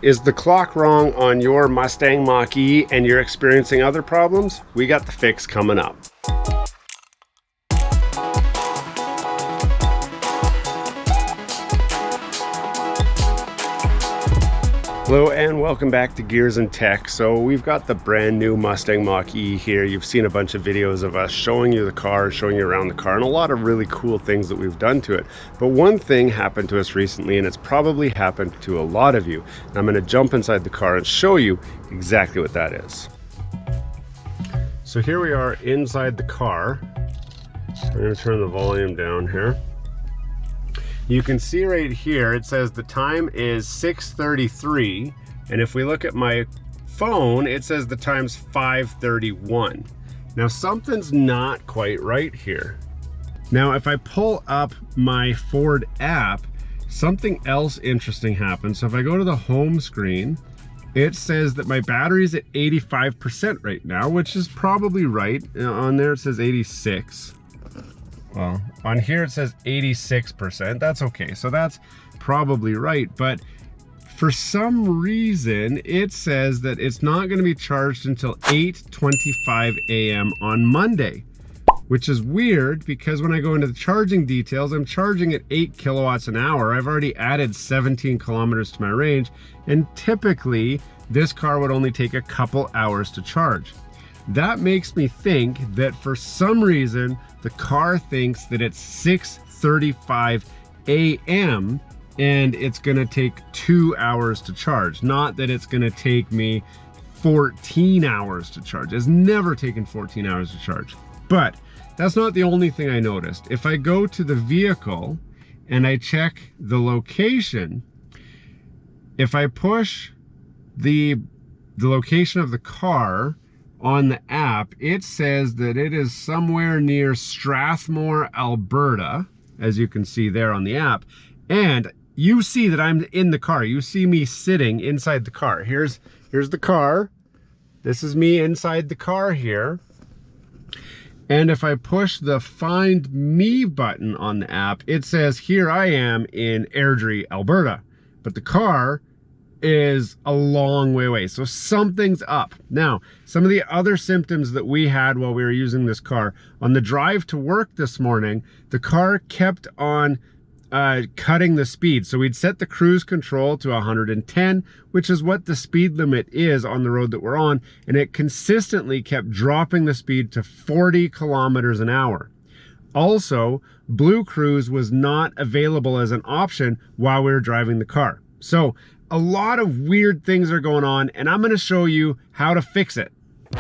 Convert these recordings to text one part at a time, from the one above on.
Is the clock wrong on your Mustang Mach-E and you're experiencing other problems? We got the fix coming up. Hello and welcome back to Gears and Tech. So we've got the brand new Mustang Mach-E here. You've seen a bunch of videos of us showing you the car, showing you around the car, and a lot of really cool things that we've done to it. But one thing happened to us recently, and it's probably happened to a lot of you. And I'm going to jump inside the car and show you exactly what that is. So here we are inside the car. I'm going to turn the volume down here. You can see right here, it says the time is 6:33, and if we look at my phone, it says the time's 5:31. Now something's not quite right here. Now if I pull up my Ford app, something else interesting happens. So if I go to the home screen, it says that my battery's at 85% right now, which is probably right. On there it says 86. Well, on here it says 86%. That's okay. So that's probably right. But for some reason, it says that it's not going to be charged until 8:25 a.m. on Monday, which is weird because when I go into the charging details, I'm charging at 8 kilowatts an hour. I've already added 17 kilometers to my range, and typically this car would only take a couple hours to charge. That makes me think that for some reason, the car thinks that it's 6:35 a.m. and it's gonna take 2 hours to charge. Not that it's gonna take me 14 hours to charge. It's never taken 14 hours to charge. But that's not the only thing I noticed. If I go to the vehicle and I check the location, if I push the location of the car on the app, it says that it is somewhere near Strathmore, Alberta, as you can see there on the app. And you see that I'm in the car. You see me sitting inside the car. Here's the car. This is me inside the car here. And if I push the Find Me button on the app, it says here I am in Airdrie, Alberta. But the car is a long way away. So something's up. Now, some of the other symptoms that we had while we were using this car, on the drive to work this morning, the car kept on cutting the speed. So we'd set the cruise control to 110, which is what the speed limit is on the road that we're on. And it consistently kept dropping the speed to 40 kilometers an hour. Also, Bluecruise was not available as an option while we were driving the car. So a lot of weird things are going on, and I'm going to show you how to fix it.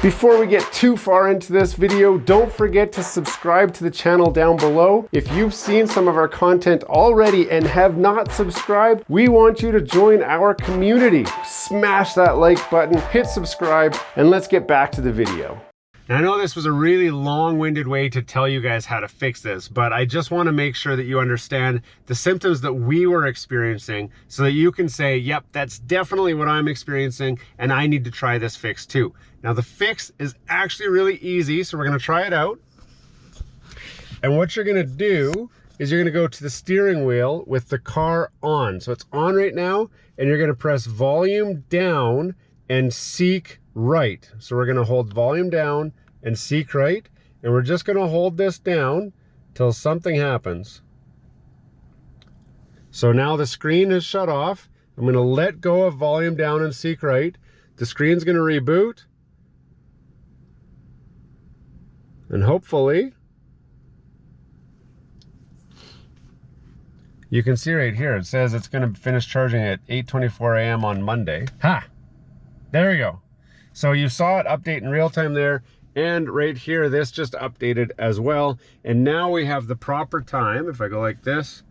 Before we get too far into this video, don't forget to subscribe to the channel down below. If you've seen some of our content already and have not subscribed, we want you to join our community. Smash that like button, hit subscribe, and let's get back to the video. Now, I know this was a really long-winded way to tell you guys how to fix this, but I just want to make sure that you understand the symptoms that we were experiencing so that you can say, yep, that's definitely what I'm experiencing and I need to try this fix too. Now, the fix is actually really easy, so we're going to try it out. And what you're going to do is you're going to go to the steering wheel with the car on. So it's on right now, and you're going to press volume down and seek right. So we're going to hold volume down and seek right, and we're just going to hold this down till something happens. So now the screen is shut off. I'm going to let go of volume down and seek right. The screen's going to reboot, and hopefully you can see right here it says it's going to finish charging at 8:24 a.m. on Monday. Ha! There we go. So you saw it update in real time there, and right here this just updated as well. And now we have the proper time. If I go like this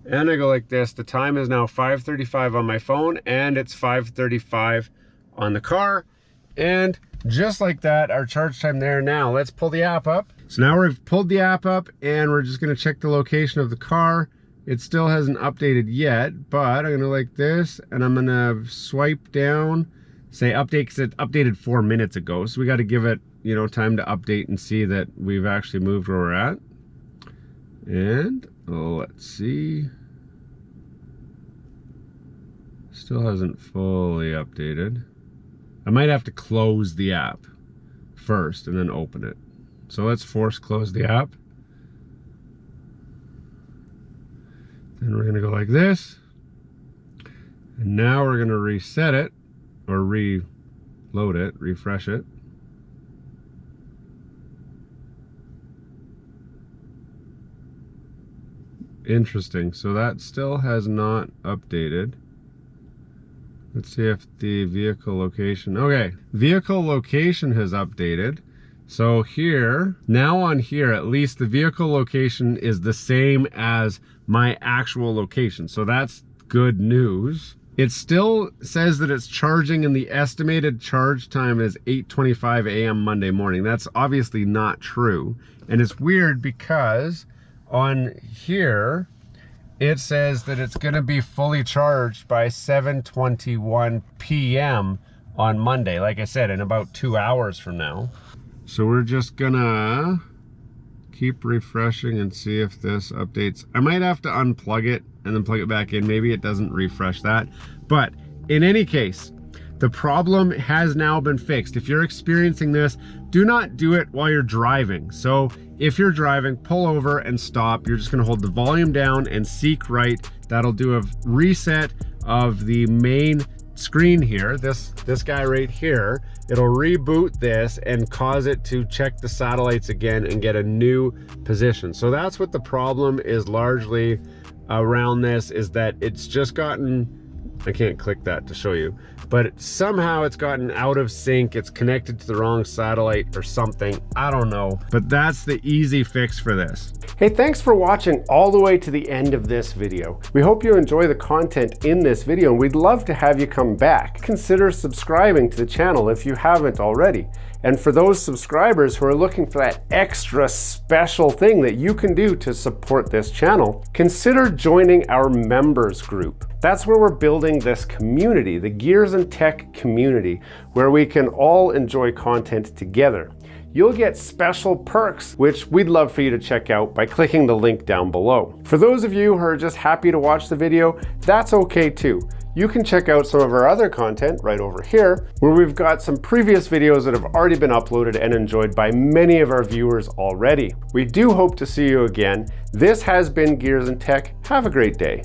and I go like this, the time is now 5:35 on my phone and it's 5:35 on the car. And just like that, our charge time there. Now let's pull the app up. So now we've pulled the app up and we're just going to check the location of the car. It still hasn't updated yet, but I'm going to like this and I'm going to swipe down, say update, because it updated 4 minutes ago. So we got to give it, you know, time to update and see that we've actually moved where we're at. And let's see. Still hasn't fully updated. I might have to close the app first and then open it. So let's force close the app. Then we're gonna go like this. And now we're gonna reset it, or reload it, refresh it. Interesting, so that still has not updated. Let's see if the vehicle location, okay, vehicle location has updated. So here, now on here, at least the vehicle location is the same as my actual location. So that's good news. It still says that it's charging and the estimated charge time is 8:25 a.m. Monday morning. That's obviously not true. And it's weird because on here, it says that it's gonna be fully charged by 7:21 p.m. on Monday. Like I said, in about 2 hours from now. So we're just gonna keep refreshing and see if this updates. I might have to unplug it and then plug it back in. Maybe it doesn't refresh that. But in any case, the problem has now been fixed. If you're experiencing this, do not do it while you're driving. So if you're driving, pull over and stop. You're just gonna hold the volume down and seek right. That'll do a reset of the main screen here, this guy right here. It'll reboot this and cause it to check the satellites again and get a new position. So that's what the problem is largely around this, is that it's just gotten, I can't click that to show you, but somehow it's gotten out of sync. It's connected to the wrong satellite or something. I don't know, but that's the easy fix for this. Hey, thanks for watching all the way to the end of this video. We hope you enjoy the content in this video, and we'd love to have you come back. Consider subscribing to the channel if you haven't already. And for those subscribers who are looking for that extra special thing that you can do to support this channel, consider joining our members group. That's where we're building this community, the Gears and Tech community, where we can all enjoy content together. You'll get special perks, which we'd love for you to check out by clicking the link down below. For those of you who are just happy to watch the video, that's okay too. You can check out some of our other content right over here, where we've got some previous videos that have already been uploaded and enjoyed by many of our viewers already. We do hope to see you again. This has been Gears and Tech. Have a great day.